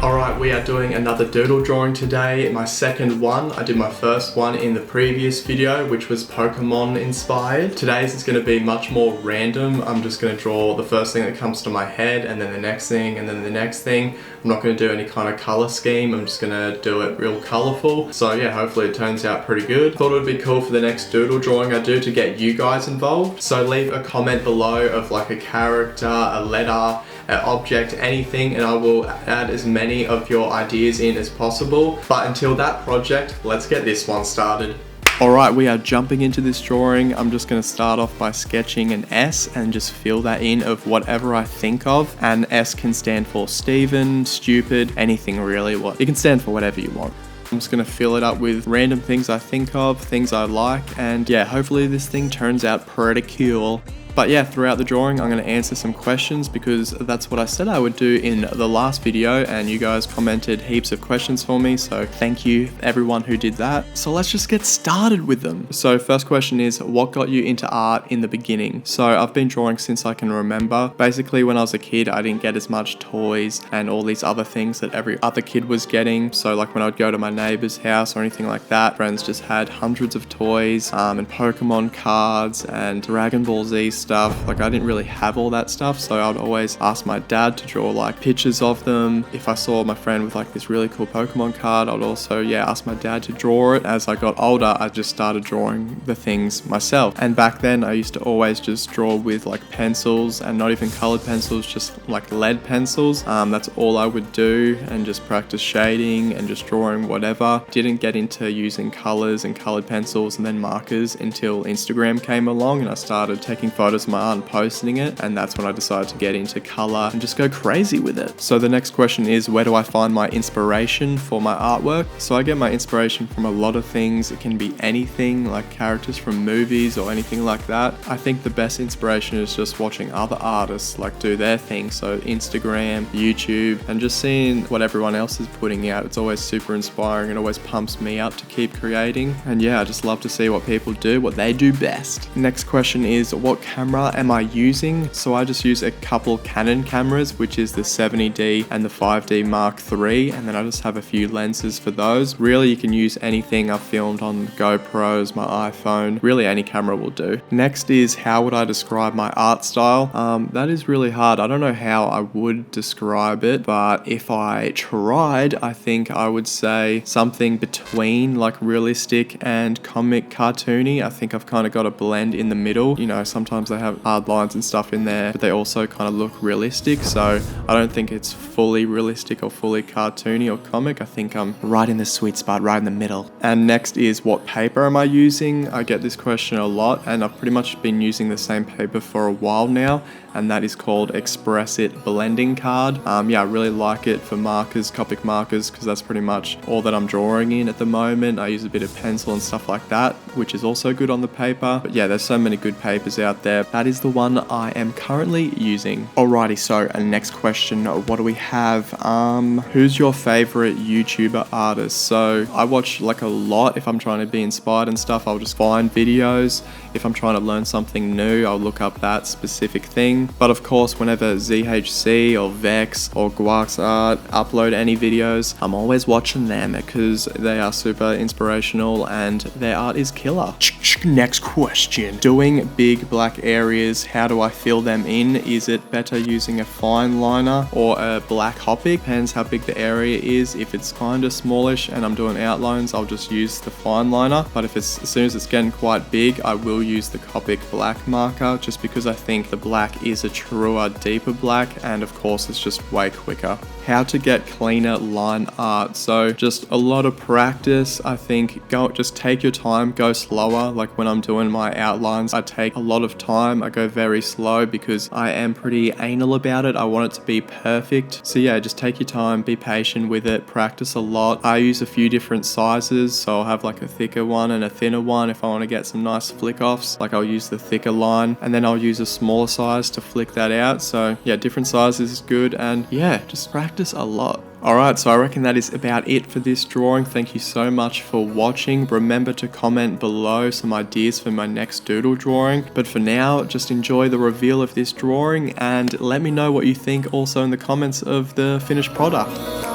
Alright, we are doing another doodle drawing today, my second one. I did my first one in the previous video, which was Pokemon inspired. Today's is going to be much more random. I'm just going to draw the first thing that comes to my head, and then the next thing, and then the next thing. I'm not going to do any kind of color scheme, I'm just going to do it real colorful. So yeah, hopefully it turns out pretty good. Thought it would be cool for the next doodle drawing I do to get you guys involved. So leave a comment below of like a character, a letter, an object, anything, and I will add as many of your ideas in as possible. But until that project, let's get this one started. Alright, we are jumping into this drawing. I'm just going to start off by sketching an S and just fill that in of whatever I think of. And S can stand for Steven, stupid, anything really. It can stand for whatever you want. I'm just going to fill it up with random things I think of, things I like, and yeah, hopefully this thing turns out pretty cool. But yeah, throughout the drawing, I'm going to answer some questions because that's what I said I would do in the last video, and you guys commented heaps of questions for me, so thank you everyone who did that. So let's just get started with them. So first question is, what got you into art in the beginning? So I've been drawing since I can remember. Basically, when I was a kid, I didn't get as much toys and all these other things that every other kid was getting. So like when I'd go to my neighbor's house or anything like that, friends just had hundreds of toys and Pokemon cards and Dragon Ball Z stuff. Like I didn't really have all that stuff, so I'd always ask my dad to draw like pictures of them. If I saw my friend with like this really cool Pokemon card, I'd also ask my dad to draw it. As I got older, I just started drawing the things myself, and back then I used to always just draw with like pencils, and not even colored pencils, just like lead pencils. That's all I would do, and just practice shading and just drawing whatever. Didn't get into using colors and colored pencils and then markers until Instagram came along, and I started taking photos of my art and posting it, and that's when I decided to get into color and just go crazy with it. So the next question is, where do I find my inspiration for my artwork? So I get my inspiration from a lot of things. It can be anything, like characters from movies or anything like that. I think the best inspiration is just watching other artists like do their thing, so Instagram, YouTube, and just seeing what everyone else is putting out. It's always super inspiring and always pumps me up to keep creating. And yeah, I just love to see what people do, what they do best. Next question is, what camera am I using? So I just use a couple Canon cameras, which is the 70D and the 5D Mark III, and then I just have a few lenses for those. Really, you can use anything I've filmed on GoPros, my iPhone, really any camera will do. Next is, how would I describe my art style? That is really hard. I don't know how I would describe it, but if I tried, I think I would say something between like realistic and comic cartoony. I think I've kind of got a blend in the middle. You know, sometimes they have hard lines and stuff in there, but they also kind of look realistic, so I don't think it's fully realistic or fully cartoony or comic. I think I'm right in the sweet spot, right in the middle. And next is, what paper am I using? I get this question a lot, and I've pretty much been using the same paper for a while now, and that is called Express It blending card. Yeah, I really like it for markers, Copic markers, because that's pretty much all that I'm drawing in at the moment. I use a bit of pencil and stuff like that, which is also good on the paper. But yeah, there's so many good papers out there. That is the one I am currently using. Alrighty, so next question, what do we have? Who's your favorite YouTuber artist? So I watch like a lot. If I'm trying to be inspired and stuff, I'll just find videos. If I'm trying to learn something new, I'll look up that specific thing. But of course, whenever ZHC or Vex or Guax Art upload any videos, I'm always watching them because they are super inspirational and their art is killer. Next question. Doing big black areas, how do I fill them in? Is it better using a fine liner or a black Copic? Depends how big the area is. If it's kind of smallish and I'm doing outlines, I'll just use the fine liner. But if it's, as soon as it's getting quite big, I will use the Copic black marker, just because I think the black is a truer, deeper black, and of course it's just way quicker. How to get cleaner line art. So just a lot of practice. I think just take your time, go slower. Like when I'm doing my outlines, I take a lot of time. I go very slow because I am pretty anal about it. I want it to be perfect. So yeah, just take your time, be patient with it, practice a lot. I use a few different sizes, so I'll have like a thicker one and a thinner one if I want to get some nice flick offs. Like I'll use the thicker line and then I'll use a smaller size to flick that out. So yeah, different sizes is good, and yeah, just practice a lot. Alright, so I reckon that is about it for this drawing. Thank you so much for watching. Remember to comment below some ideas for my next doodle drawing. But for now, just enjoy the reveal of this drawing and let me know what you think also in the comments of the finished product.